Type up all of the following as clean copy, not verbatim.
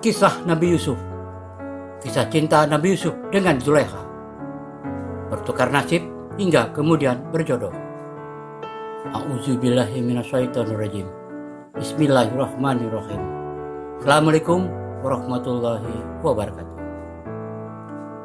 Kisah Nabi Yusuf. Kisah cinta Nabi Yusuf dengan Zulekha. Bertukar nasib hingga kemudian berjodoh. A'udzubillahi minasyaitonirrajim. Bismillahirrahmanirrahim. Assalamualaikum warahmatullahi wabarakatuh.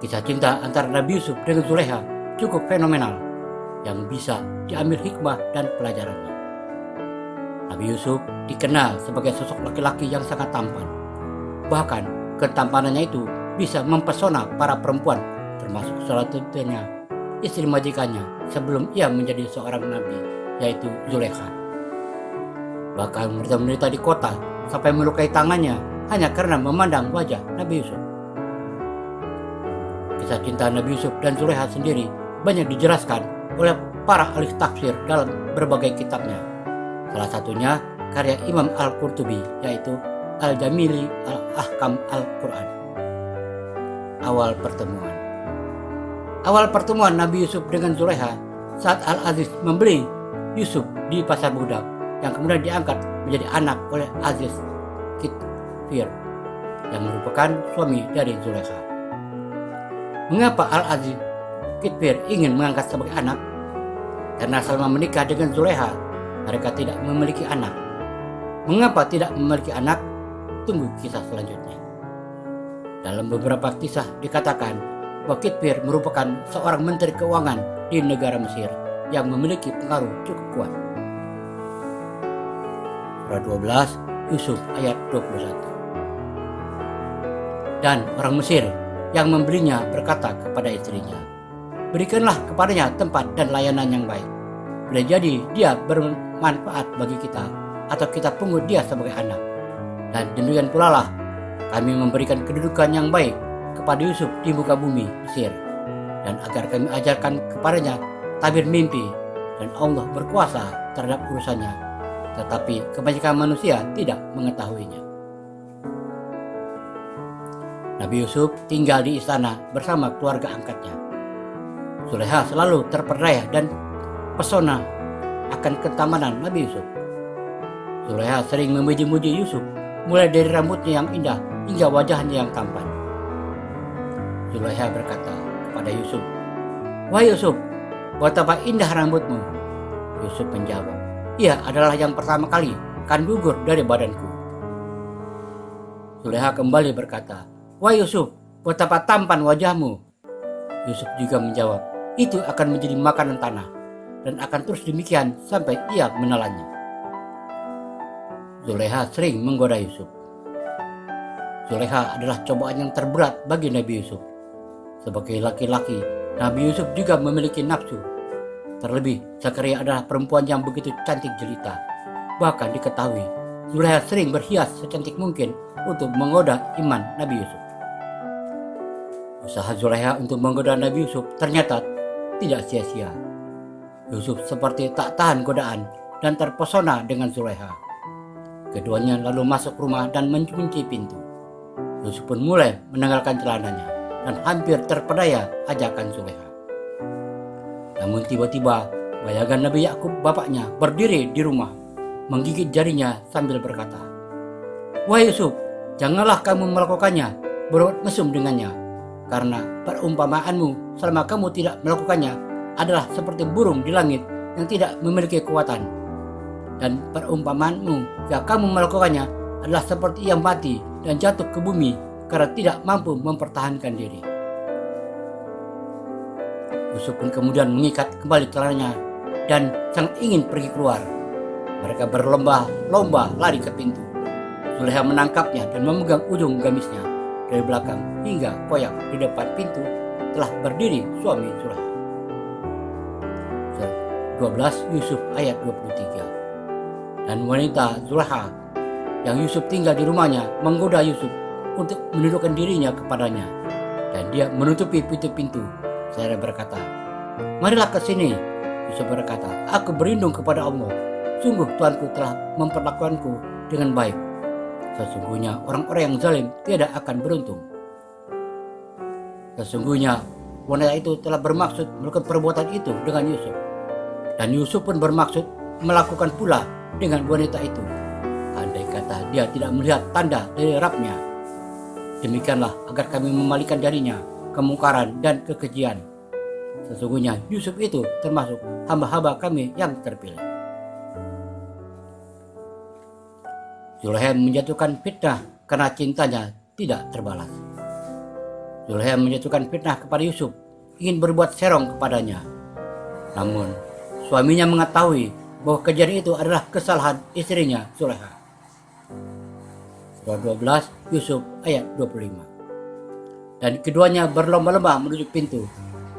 Kisah cinta antara Nabi Yusuf dengan Zulekha cukup fenomenal yang bisa diambil hikmah dan pelajarannya. Nabi Yusuf dikenal sebagai sosok laki-laki yang sangat tampan. Bahkan ketampanannya itu bisa mempesona para perempuan, termasuk salah satunya istri majikannya sebelum ia menjadi seorang nabi, yaitu Zulekha. Bahkan wanita-wanita di kota sampai melukai tangannya hanya karena memandang wajah Nabi Yusuf. Kisah cinta Nabi Yusuf dan Zulekha sendiri banyak dijelaskan oleh para ahli tafsir dalam berbagai kitabnya. Salah satunya karya Imam Al-Qurtubi, yaitu Al-Jamili Al-Ahkam Al-Quran. Awal pertemuan Nabi Yusuf dengan Zulekha saat Al-Aziz membeli Yusuf di pasar budak, yang kemudian diangkat menjadi anak oleh Aziz Kitfir yang merupakan suami dari Zulekha. Mengapa Al-Aziz Kitfir ingin mengangkat sebagai anak? Karena selama menikah dengan Zulekha mereka tidak memiliki anak. Mengapa tidak memiliki anak? Tunggu kisah selanjutnya. Dalam beberapa kisah dikatakan bahwa Kitfir merupakan seorang menteri keuangan di negara Mesir yang memiliki pengaruh cukup kuat. Surah 12 Yusuf ayat 21. Dan orang Mesir yang membelinya berkata kepada istrinya, "Berikanlah kepadanya tempat dan layanan yang baik. Boleh jadi dia bermanfaat bagi kita, atau kita pungut dia sebagai anak. Dan demikian pula lah kami memberikan kedudukan yang baik kepada Yusuf di muka bumi Mesir, dan agar kami ajarkan kepadanya tabir mimpi, dan Allah berkuasa terhadap urusannya, tetapi kebanyakan manusia tidak mengetahuinya." Nabi Yusuf tinggal di istana bersama keluarga angkatnya. Zulekha selalu terperdaya dan pesona akan ketamanan Nabi Yusuf. Zulekha sering memuji-muji Yusuf, mulai dari rambutnya yang indah hingga wajahnya yang tampan. Zulekha berkata kepada Yusuf, "Wahai Yusuf, betapa indah rambutmu." Yusuf menjawab, "Ia adalah yang pertama kali akan gugur dari badanku." Zulekha kembali berkata, "Wahai Yusuf, betapa tampan wajahmu." Yusuf juga menjawab, "Itu akan menjadi makanan tanah, dan akan terus demikian sampai ia menelannya." Zulekha sering menggoda Yusuf. Zulekha adalah cobaan yang terberat bagi Nabi Yusuf. Sebagai laki-laki, Nabi Yusuf juga memiliki nafsu. Terlebih, Zakaria adalah perempuan yang begitu cantik jelita. Bahkan diketahui, Zulekha sering berhias secantik mungkin untuk menggoda iman Nabi Yusuf. Usaha Zulekha untuk menggoda Nabi Yusuf ternyata tidak sia-sia. Yusuf seperti tak tahan godaan dan terpesona dengan Zulekha. Keduanya lalu masuk rumah dan mengunci pintu. Yusuf pun mulai menanggalkan celananya dan hampir terpedaya ajakan Zulekha. Namun tiba-tiba bayangan Nabi Yakub bapaknya berdiri di rumah, menggigit jarinya sambil berkata, "Wahai Yusuf, janganlah kamu melakukannya, berbuat mesum dengannya, karena perumpamaanmu selama kamu tidak melakukannya adalah seperti burung di langit yang tidak memiliki kekuatan. Dan perumpamaanmu jika kamu melakukannya adalah seperti ia mati dan jatuh ke bumi karena tidak mampu mempertahankan diri." Yusuf pun kemudian mengikat kembali celananya dan sangat ingin pergi keluar. Mereka berlomba-lomba lari ke pintu. Zulekha menangkapnya dan memegang ujung gamisnya dari belakang hingga koyak di depan pintu telah berdiri suami Zulekha. 12 Yusuf ayat 23. Dan wanita Zulekha yang Yusuf tinggal di rumahnya menggoda Yusuf untuk menundukkan dirinya kepadanya, dan dia menutupi pintu-pintu seraya berkata, "Marilah ke sini." Yusuf berkata, "Aku berlindung kepada Allah. Sungguh Tuanku telah memperlakukanku dengan baik. Sesungguhnya orang-orang yang zalim tidak akan beruntung." Sesungguhnya wanita itu telah bermaksud melakukan perbuatan itu dengan Yusuf, dan Yusuf pun bermaksud melakukan pula dengan wanita itu, andai kata dia tidak melihat tanda dari Rabbnya. Demikianlah agar kami memalikan darinya kemungkaran dan kekejian. Sesungguhnya Yusuf itu termasuk hamba-hamba kami yang terpilih. Zulaiha menjatuhkan fitnah karena cintanya tidak terbalas. Zulaiha menjatuhkan fitnah kepada Yusuf, ingin berbuat serong kepadanya. Namun suaminya mengetahui bahwa kejadian itu adalah kesalahan istrinya Zulaiha. Surah 12 Yusuf ayat 25. Dan keduanya berlomba-lomba menuju pintu,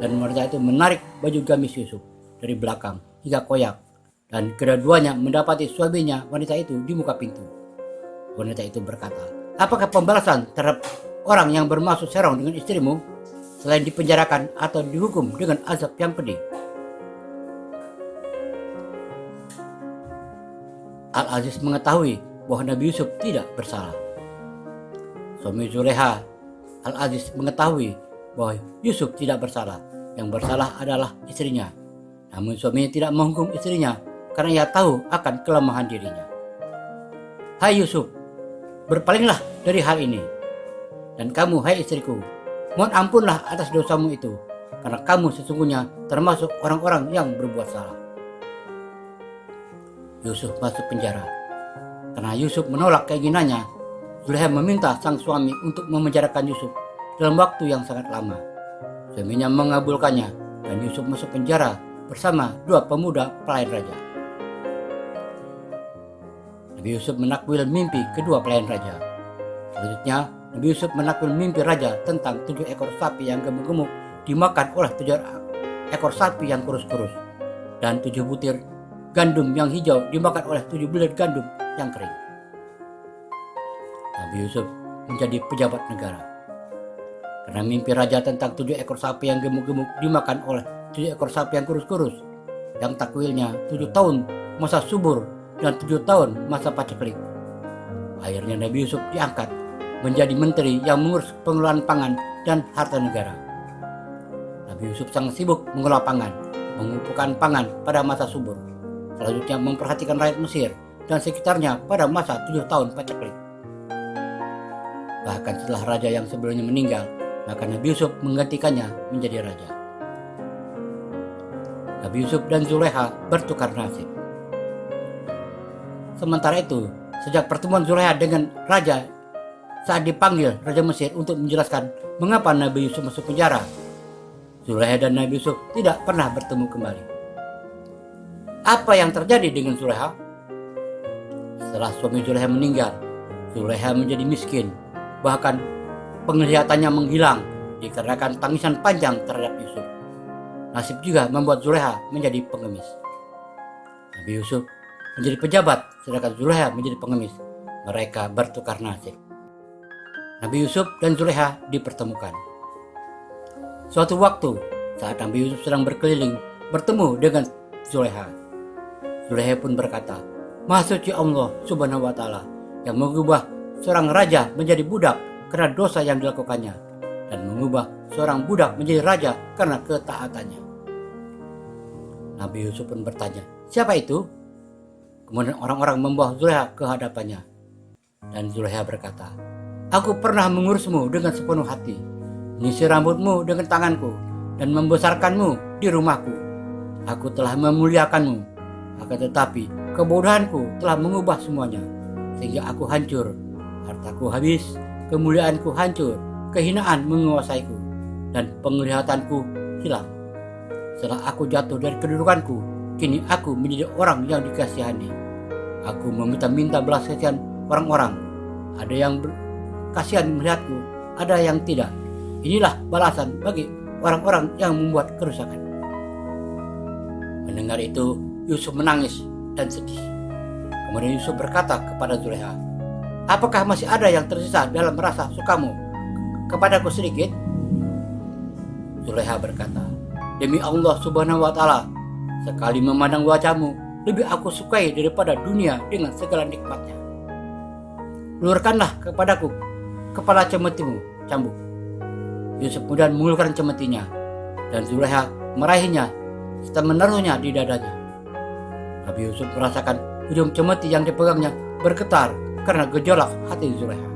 dan wanita itu menarik baju gamis Yusuf dari belakang hingga koyak, dan kedua-duanya mendapati suaminya wanita itu di muka pintu. Wanita itu berkata, "Apakah pembalasan terhadap orang yang bermaksud serong dengan istrimu selain dipenjarakan atau dihukum dengan azab yang pedih?" Al-Aziz mengetahui bahwa Nabi Yusuf tidak bersalah. Suami Zulaiha, Al-Aziz, mengetahui bahwa Yusuf tidak bersalah. Yang bersalah adalah istrinya. Namun suaminya tidak menghukum istrinya karena ia tahu akan kelemahan dirinya. "Hai Yusuf, berpalinglah dari hal ini. Dan kamu, hai istriku, mohon ampunlah atas dosamu itu, karena kamu sesungguhnya termasuk orang-orang yang berbuat salah." Yusuf masuk penjara. Karena Yusuf menolak keinginannya, Zulaiha meminta sang suami untuk memenjarakan Yusuf dalam waktu yang sangat lama. Suaminya mengabulkannya dan Yusuf masuk penjara bersama dua pemuda pelayan raja. Nabi Yusuf menakwil mimpi kedua pelayan raja. Selanjutnya, Nabi Yusuf menakwil mimpi raja tentang 7 ekor sapi yang gemuk-gemuk dimakan oleh 7 ekor sapi yang kurus-kurus, dan 7 butir gandum yang hijau dimakan oleh 7 bulir gandum yang kering. Nabi Yusuf menjadi pejabat negara. Karena mimpi raja tentang 7 ekor sapi yang gemuk-gemuk dimakan oleh 7 ekor sapi yang kurus-kurus, yang takwilnya 7 tahun masa subur dan 7 tahun masa paceklik. Akhirnya Nabi Yusuf diangkat menjadi menteri yang mengurus pengelolaan pangan dan harta negara. Nabi Yusuf sangat sibuk mengelola pangan, mengumpulkan pangan pada masa subur. Selanjutnya memperhatikan rakyat Mesir dan sekitarnya pada masa 7 tahun paceklik. Bahkan setelah raja yang sebelumnya meninggal, maka Nabi Yusuf menggantikannya menjadi raja. Nabi Yusuf dan Zulaiha bertukar nasib. Sementara itu, sejak pertemuan Zulaiha dengan raja saat dipanggil Raja Mesir untuk menjelaskan mengapa Nabi Yusuf masuk penjara, Zulaiha dan Nabi Yusuf tidak pernah bertemu kembali. Apa yang terjadi dengan Zulaiha? Setelah suami Zulaiha meninggal, Zulaiha menjadi miskin, bahkan penglihatannya menghilang dikarenakan tangisan panjang terhadap Yusuf. Nasib juga membuat Zulaiha menjadi pengemis. Nabi Yusuf menjadi pejabat, sedangkan Zulaiha menjadi pengemis. Mereka bertukar nasib. Nabi Yusuf dan Zulaiha dipertemukan. Suatu waktu, saat Nabi Yusuf sedang berkeliling bertemu dengan Zulaiha, Zulaiha pun berkata, "Maha suci Allah Subhanahu wa Ta'ala yang mengubah seorang raja menjadi budak karena dosa yang dilakukannya, dan mengubah seorang budak menjadi raja karena ketaatannya." Nabi Yusuf pun bertanya, "Siapa itu?" Kemudian orang-orang membawa Zulaiha ke hadapannya, dan Zulaiha berkata, "Aku pernah mengurusmu dengan sepenuh hati, menyisir rambutmu dengan tanganku, dan membesarkanmu di rumahku. Aku telah memuliakanmu. Akan tetapi kebodohanku telah mengubah semuanya, sehingga aku hancur. Hartaku habis, kemuliaanku hancur, kehinaan menguasaiku, dan penglihatanku hilang. Setelah aku jatuh dari kedudukanku, kini aku menjadi orang yang dikasihani. Aku meminta-minta belas kasihan orang-orang. Ada yang kasihan melihatku, ada yang tidak. Inilah balasan bagi orang-orang yang membuat kerusakan." Mendengar itu, Yusuf menangis dan sedih. Kemudian Yusuf berkata kepada Zulaiha, "Apakah masih ada yang tersisa dalam rasa sukamu kepadaku sedikit?" Zulaiha berkata, "Demi Allah Subhanahu wa Ta'ala, sekali memandang wajahmu lebih aku sukai daripada dunia dengan segala nikmatnya. Lurkanlah kepadaku kepala cemetimu, cambuk." Yusuf kemudian mengulurkan cemetinya, dan Zulaiha meraihnya serta menaruhnya di dadanya. Nabi Yusuf merasakan ujung cemeti yang dipegangnya bergetar karena gejolak hati Zulaiha.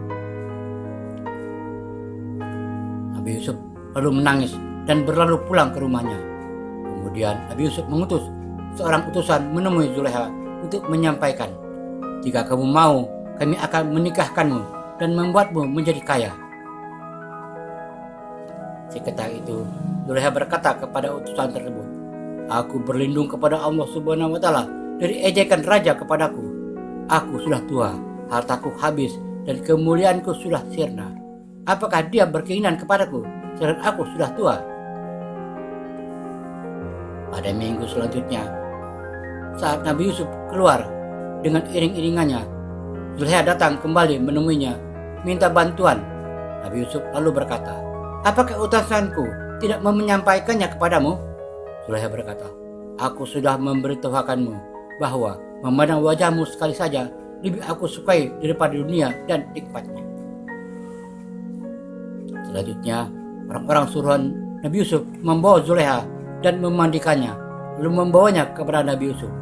Nabi Yusuf lalu menangis dan berlalu pulang ke rumahnya. Kemudian Nabi Yusuf mengutus seorang utusan menemui Zulekha untuk menyampaikan, "Jika kamu mau, kami akan menikahkanmu dan membuatmu menjadi kaya." Seketika itu Zulekha berkata kepada utusan tersebut, "Aku berlindung kepada Allah Subhanahu wa Ta'ala dari ejekan raja kepadaku. Aku sudah tua, hartaku habis, dan kemuliaanku sudah sirna. Apakah dia berkeinginan kepadaku sedangkan aku sudah tua?" Pada minggu selanjutnya, saat Nabi Yusuf keluar dengan iring-iringannya, Zulekha datang kembali menemuinya, minta bantuan. Nabi Yusuf lalu berkata, "Apakah utusanku tidak menyampaikannya kepadamu?" Zulekha berkata, "Aku sudah memberitahukanmu bahwa memandang wajahmu sekali saja lebih aku sukai daripada dunia dan nikmatnya." Selanjutnya, orang-orang suruhan Nabi Yusuf membawa Zulekha dan memandikannya, lalu membawanya kepada Nabi Yusuf.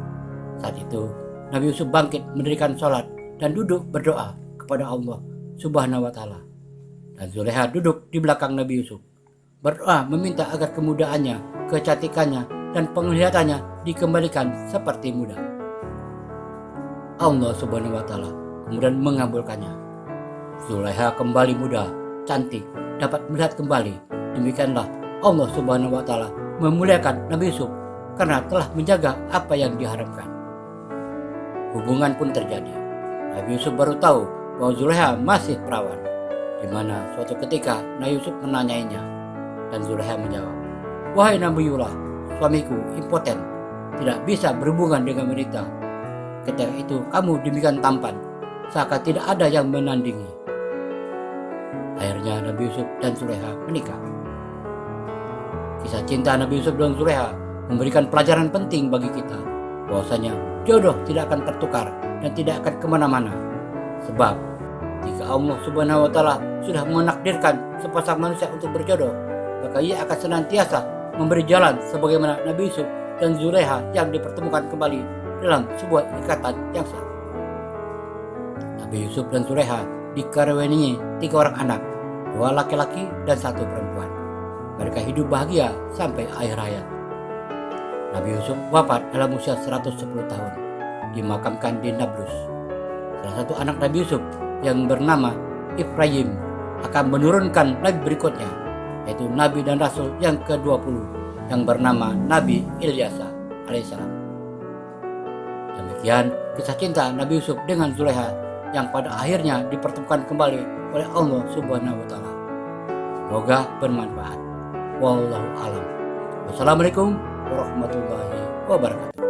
Saat itu, Nabi Yusuf bangkit mendirikan sholat dan duduk berdoa kepada Allah Subhanahu wa Ta'ala. Dan Zulekha duduk di belakang Nabi Yusuf, berdoa meminta agar kemudahannya, kecantikannya, dan penglihatannya dikembalikan seperti muda. Allah Subhanahu wa Ta'ala kemudian mengabulkannya. Zulekha kembali muda, cantik, dapat melihat kembali. Demikianlah Allah Subhanahu wa Ta'ala memuliakan Nabi Yusuf karena telah menjaga apa yang diharamkan. Hubungan pun terjadi. Nabi Yusuf baru tahu bahwa Zulekha masih perawan, di mana suatu ketika Nabi Yusuf menanyainya, dan Zulekha menjawab, "Wahai Nabiullah, suamiku impoten, tidak bisa berhubungan dengan wanita. Ketika itu kamu demikian tampan, seakan tidak ada yang menandingi." Akhirnya Nabi Yusuf dan Zulekha menikah. Kisah cinta Nabi Yusuf dan Zulekha memberikan pelajaran penting bagi kita, bahwasanya jodoh tidak akan tertukar dan tidak akan kemana-mana. Sebab jika Allah Subhanahu wa Ta'ala sudah menakdirkan sepasang manusia untuk berjodoh, maka ia akan senantiasa memberi jalan sebagaimana Nabi Yusuf dan Zulekha yang dipertemukan kembali dalam sebuah ikatan yang sah. Nabi Yusuf dan Zulekha dikaruniai 3 orang anak, 2 laki-laki dan 1 perempuan. Mereka hidup bahagia sampai akhir hayat. Nabi Yusuf wafat dalam usia 110 tahun, dimakamkan di Nablus. Salah satu anak Nabi Yusuf yang bernama Ibrahim akan menurunkan nabi berikutnya, yaitu Nabi dan Rasul yang ke-20 yang bernama Nabi Ilyas alaihissalam. Demikian kisah cinta Nabi Yusuf dengan Zulekha yang pada akhirnya dipertemukan kembali oleh Allah Subhanahu wa Ta'ala. Semoga bermanfaat. Wallahu a'lam. Wassalamualaikum warahmatullahi wabarakatuh.